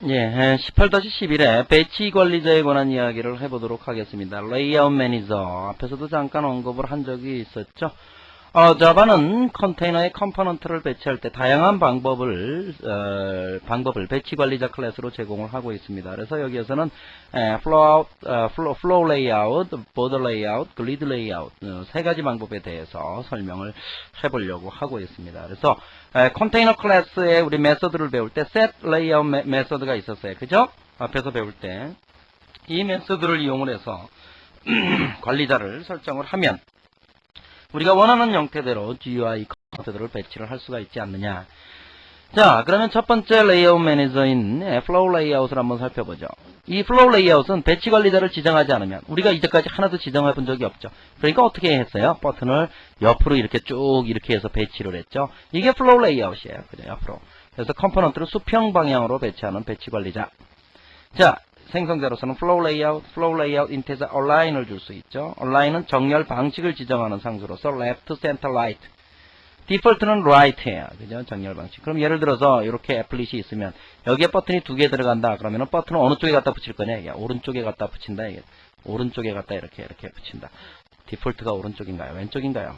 예, 18-11에 배치 관리자에 관한 이야기를 해보도록 하겠습니다. 레이아웃 매니저 앞에서도 잠깐 언급을 한 적이 있었죠. 자바는 컨테이너에 컴포넌트를 배치할 때 다양한 방법을 배치 관리자 클래스로 제공을 하고 있습니다. 그래서 여기에서는 flow layout, border layout, grid layout 세 가지 방법에 대해서 설명을 해보려고 하고 있습니다. 그래서 컨테이너 클래스에 우리 메서드를 배울 때 set layout 메서드가 있었어요. 그죠? 앞에서 배울 때 이 메서드를 이용을 해서 관리자를 설정을 하면 우리가 원하는 형태대로 GUI 컨텐츠들을 배치를 할 수가 있지 않느냐. 자, 그러면 첫 번째 레이아웃 매니저인 플로우 레이아웃을 한번 살펴보죠. 이 플로우 레이아웃은 배치 관리자를 지정하지 않으면 우리가 이제까지 하나도 지정해 본 적이 없죠. 그러니까 어떻게 했어요? 버튼을 옆으로 이렇게 쭉 이렇게 해서 배치를 했죠. 이게 플로우 레이아웃이에요. 그죠? 옆으로. 그래서 컴포넌트를 수평 방향으로 배치하는 배치 관리자. 자, 생성자로서는 flow layout 인트에서 align을 줄 수 있죠. align은 정렬 방식을 지정하는 상수로서 left, center, right. 디폴트는 right예요. 그죠? 정렬 방식. 그럼 예를 들어서 이렇게 애플릿이 있으면 여기에 버튼이 두 개 들어간다. 그러면은 버튼을 어느 쪽에 갖다 붙일 거냐? 이게 오른쪽에 갖다 붙인다. 이게 오른쪽에 갖다 이렇게 붙인다. 디폴트가 오른쪽인가요? 왼쪽인가요?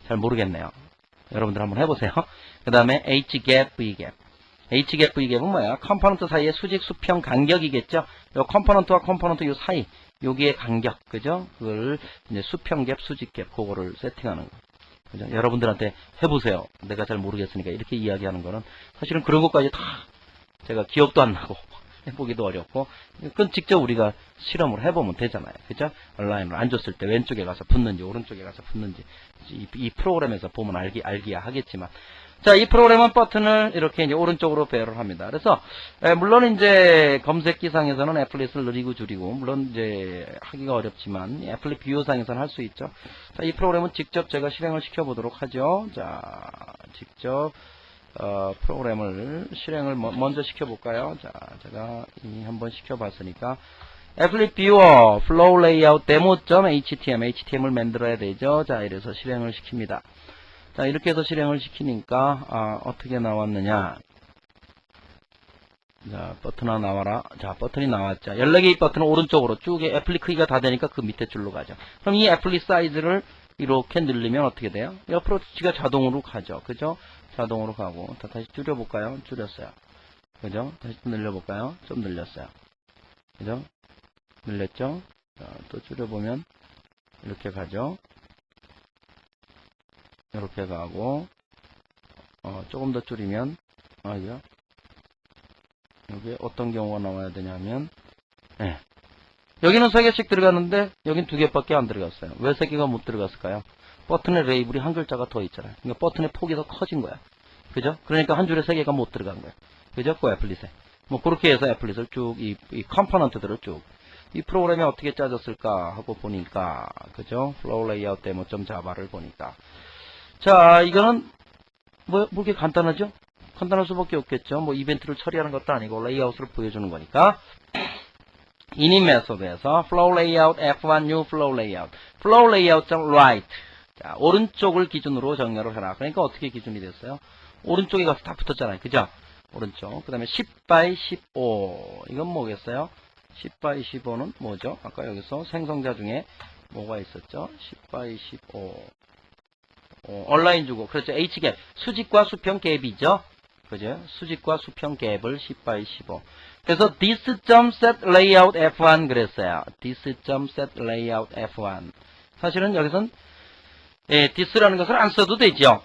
잘 모르겠네요. 여러분들 한번 해보세요. 그 다음에 H-gap, V-gap. H-gap, V-gap은 뭐야? 컴포넌트 사이의 수직, 수평, 간격이겠죠? 요 컴포넌트와 컴포넌트 요 사이, 여기의 간격, 그죠? 그걸 이제 수평 갭, 수직 갭, 그거를 세팅하는 거. 그죠? 여러분들한테 해보세요. 내가 잘 모르겠으니까 이렇게 이야기하는 거는 사실은 그런 것까지 다 제가 기억도 안 나고 해보기도 어렵고, 그건 직접 우리가 실험을 해보면 되잖아요. 그죠? 온라인으로 앉았을 때 왼쪽에 가서 붙는지, 오른쪽에 가서 붙는지, 이 프로그램에서 보면 알기야 하겠지만, 자, 이 프로그램은 버튼을 이렇게 이제 오른쪽으로 배열을 합니다. 그래서, 물론 이제 검색기상에서는 애플릿을 느리고 줄이고, 물론 이제 하기가 어렵지만, 애플릿 뷰어상에서는 할 수 있죠. 자, 이 프로그램은 직접 제가 실행을 시켜보도록 하죠. 자, 직접, 프로그램을 실행을 먼저 시켜볼까요? 자, 제가 이미 한번 시켜봤으니까, 애플릿 뷰어, 플로우 레이아웃 demo.html 만들어야 되죠. 자, 이래서 실행을 시킵니다. 자, 이렇게 해서 실행을 시키니까 어떻게 나왔느냐. 자, 버튼 하나 나와라. 자, 버튼이 나왔죠. 14개의 버튼은 오른쪽으로 쭉 애플릿 크기가 다 되니까 그 밑에 줄로 가죠. 그럼 이 애플릿 사이즈를 이렇게 늘리면 어떻게 돼요? 옆으로 지가 자동으로 가죠. 그죠? 자동으로 가고. 다시 줄여볼까요? 줄였어요. 그죠? 다시 좀 늘려볼까요? 좀 늘렸어요. 그죠? 늘렸죠? 자, 또 줄여보면 이렇게 가죠. 이렇게 가고, 조금 더 줄이면, 이거, 여기 어떤 경우가 나와야 되냐면, 네. 여기는 3개씩 들어갔는데, 여긴 2개밖에 안 들어갔어요. 왜 3개가 못 들어갔을까요? 버튼의 레이블이 한 글자가 더 있잖아요. 그러니까 버튼의 폭이 더 커진 거야. 그죠? 그러니까 한 줄에 3개가 못 들어간 거야. 그죠? 그 애플릿에. 뭐, 그렇게 해서 애플릿을 쭉, 이 컴포넌트들을 쭉, 이 프로그램이 어떻게 짜졌을까 하고 보니까, 그죠? 플로우 레이아웃 demo.java를 보니까, 자, 이거는 뭐 이렇게 간단하죠? 간단할 수밖에 없겠죠. 뭐 이벤트를 처리하는 것도 아니고 레이아웃을 보여주는 거니까. init 메소드에서 flow layout f1 new flow layout, flow layout right. 자, 오른쪽을 기준으로 정렬을 해라. 그러니까 어떻게 기준이 됐어요? 오른쪽에 가서 딱 붙었잖아요. 그죠? 오른쪽. 그 다음에 10 by 15. 이건 뭐겠어요? 10 by 15는 뭐죠? 아까 여기서 생성자 중에 뭐가 있었죠? 10 by 15. 온라인 주고, 그렇죠. H갭, 수직과 수평 갭이죠. 그죠? 수직과 수평 갭을 10 by 15. 그래서 this.set layout f1 그랬어요. this.set layout f1. 사실은 여기선, this라는 것을 안 써도 되죠.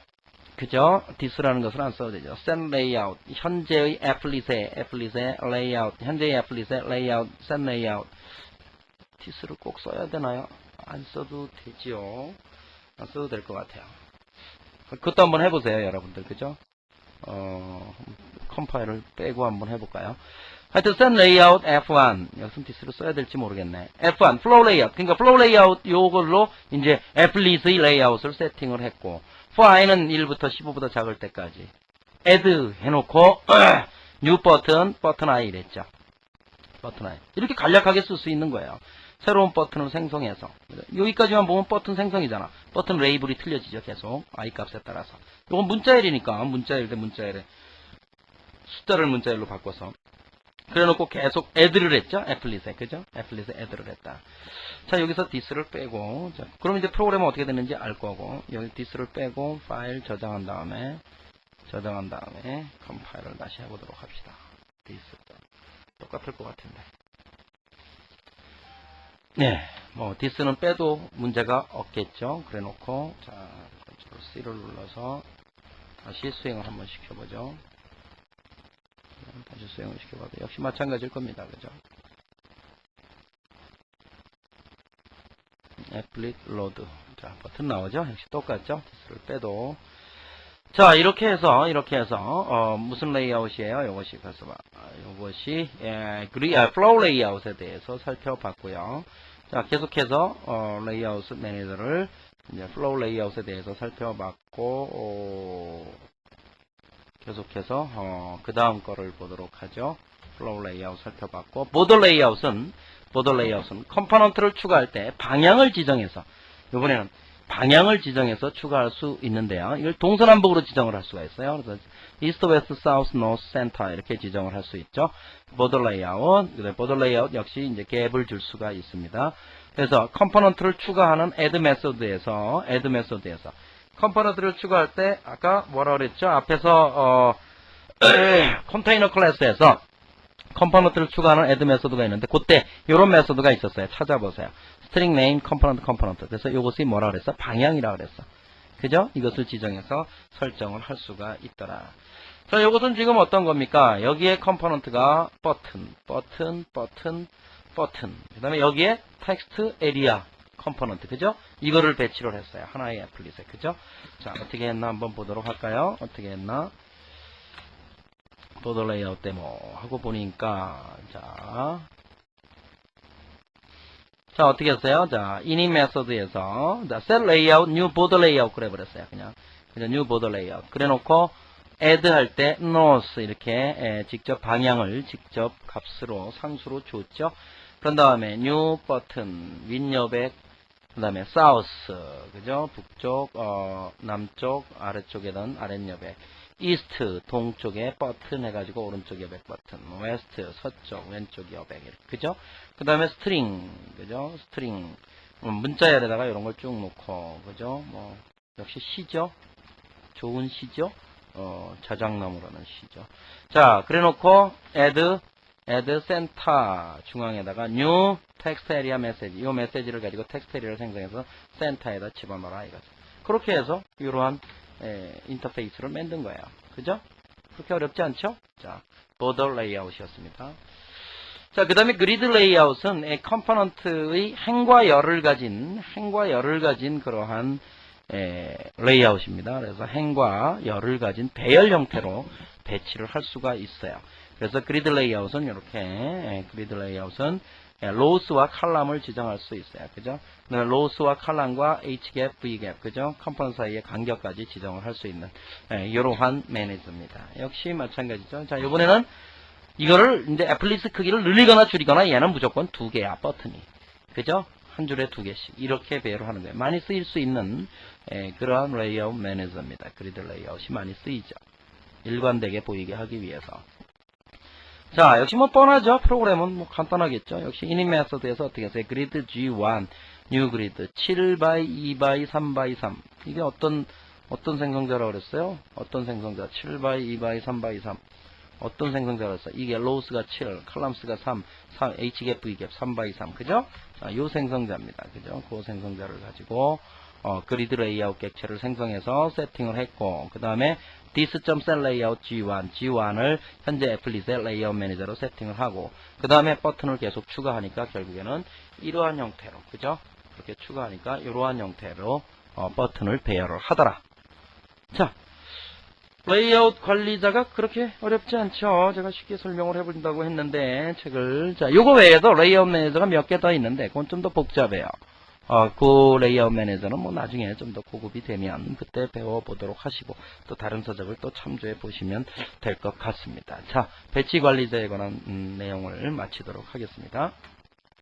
그죠? this라는 것을 안 써도 되죠. set layout, 현재의 애플릿의 layout, 현재의 애플릿의 layout, set layout. this를 꼭 써야 되나요? 안 써도 되지요. 안 써도 될 것 같아요. 그것도 한번 해보세요, 여러분들. 그죠? 컴파일을 빼고 한번 해볼까요? 하여튼, set layout F1. 여기서 this를 써야 될지 모르겠네. F1, flow layout. 그러니까 flow layout 요걸로 이제 애플릿의 레이아웃을 세팅을 했고, for i는 1부터 15보다 작을 때까지 add 해놓고, new 버튼 I 이랬죠. 버튼 I. 이렇게 간략하게 쓸 수 있는 거예요. 새로운 버튼을 생성해서. 여기까지만 보면 버튼 생성이잖아. 버튼 레이블이 틀려지죠. 계속. I 값에 따라서. 이건 문자열이니까 문자열 대 문자열에 숫자를 문자열로 바꿔서 그래놓고 계속 add를 했죠. applet에. 그죠? applet에 add를 했다. 자, 여기서 this를 빼고, 자, 그럼 이제 프로그램은 어떻게 되는지 알 거고, 여기 this를 빼고, 파일 저장한 다음에, 컴파일을 다시 해보도록 합시다. this. 똑같을 것 같은데. 네, 뭐, this는 빼도 문제가 없겠죠. 그래 놓고, 자, Ctrl C를 눌러서, 다시 수행을 한번 시켜보죠. 다시 수행을 시켜봐도 역시 마찬가지일 겁니다. 그죠? applet load. 자, 버튼 나오죠? 역시 똑같죠? this를 빼도. 자, 이렇게 해서, 무슨 레이아웃이에요? 요것이, 그래서, 요것이, flow 레이아웃에 대해서 살펴봤고요. 자, 계속해서, 레이아웃 매니저를, 이제, flow 레이아웃에 대해서 살펴봤고, 계속해서, 그 다음 거를 보도록 하죠. flow 레이아웃 살펴봤고, border 레이아웃은, 컴포넌트를 추가할 때 방향을 지정해서, 이번에는 방향을 지정해서 추가할 수 있는데요. 이걸 동서남북으로 지정을 할 수가 있어요. 그래서 east, west, south, north, center 이렇게 지정을 할 수 있죠. border layout, border layout 역시 이제 갭을 줄 수가 있습니다. 그래서 컴포넌트를 추가하는 add method에서 컴포넌트를 추가할 때 아까 뭐라 그랬죠? 앞에서 컨테이너 클래스에서 컴포넌트를 추가하는 add 메소드가 있는데 그때 이런 메소드가 있었어요. 찾아보세요. string name component. 그래서 이것이 뭐라 그랬어? 방향이라 그랬어. 그죠? 이것을 지정해서 설정을 할 수가 있더라. 자, 이것은 지금 어떤 겁니까? 여기에 컴포넌트가 버튼. 그 다음에 여기에 텍스트 에리아 컴포넌트. 그죠? 이거를 배치를 했어요. 하나의 애플릿에. 그죠? 자, 어떻게 했나 한번 보도록 할까요? 어떻게 했나? border layout 데모 하고 보니까 자 어떻게 했어요? 자 init 메소드에서 set layout new border layout 그래 버렸어요. 그냥 new border layout 그래 놓고 add 할 때 north 이렇게 직접 방향을 직접 값으로 상수로 줬죠. 그런 다음에 new button 윗여백 그 다음에 south 그죠? 북쪽 남쪽 아래쪽에는 아랫여백 이스트 동쪽에 버튼 해가지고 오른쪽 여백 버튼, 웨스트 서쪽 왼쪽 여백 이렇게 그죠? 그 다음에 스트링 그죠? 스트링 문자열에다가 이런 걸 쭉 놓고 그죠? 뭐 역시 시죠? 좋은 시죠? 자작나무라는 시죠. 자 그래놓고 add center 중앙에다가 new text area message 이 메시지를 가지고 텍스트 에리아를 생성해서 센터에다 집어넣어라 이거죠. 그렇게 해서 이러한 인터페이스를 만든 거예요. 그죠? 그렇게 어렵지 않죠? 자, border layout이었습니다. 자, 그 다음에 grid layout은 컴포넌트의 행과 열을 가진 그러한 레이아웃입니다. 그래서 행과 열을 가진 배열 형태로 배치를 할 수가 있어요. 그래서 grid layout은 이렇게 grid layout은 로우스와 칼럼을 지정할 수 있어요. 그죠? 로우스와 칼럼과 H갭, V갭, 그죠? 컴포넌트 사이의 간격까지 지정을 할 수 있는 이러한 매니저입니다. 역시 마찬가지죠. 자, 이번에는 이거를 이제 애플릿 크기를 늘리거나 줄이거나 얘는 무조건 2개야, 버튼이. 그죠? 한 줄에 2개씩 이렇게 배열을 하는 거예요. 많이 쓰일 수 있는 그러한 레이아웃 매니저입니다. 그리드 레이아웃이 많이 쓰이죠. 일관되게 보이게 하기 위해서. 자, 역시 뭐 뻔하죠. 프로그램은 뭐 간단하겠죠. 역시 init 메소드에서 어떻게 했어요? grid G1, new grid 7x2x 3x3. 이게 어떤 생성자라고 그랬어요? 어떤 생성자? 7x2x 3x3. 어떤 생성자라고 그랬어요? 이게 로우스가 7, 칼럼스가 3, H갭, V갭 3x3. 그죠? 자, 요 생성자입니다. 그죠? 그 생성자를 가지고 그리드 레이아웃 객체를 생성해서 세팅을 했고, 그 다음에 this.setLayout G1을 현재 애플릿의 레이아웃 매니저로 세팅을 하고, 그 다음에 버튼을 계속 추가하니까 결국에는 이러한 형태로, 그죠? 그렇게 추가하니까 이러한 형태로 버튼을 배열을 하더라. 자, 레이아웃 관리자가 그렇게 어렵지 않죠. 제가 쉽게 설명을 해본다고 했는데 책을, 자, 요거 외에도 레이아웃 매니저가 몇 개 더 있는데 그건 좀 더 복잡해요. 그 레이아웃 매니저는 뭐 나중에 좀 더 고급이 되면 그때 배워보도록 하시고 또 다른 서적을 또 참조해 보시면 될 것 같습니다. 자, 배치 관리자에 관한 내용을 마치도록 하겠습니다.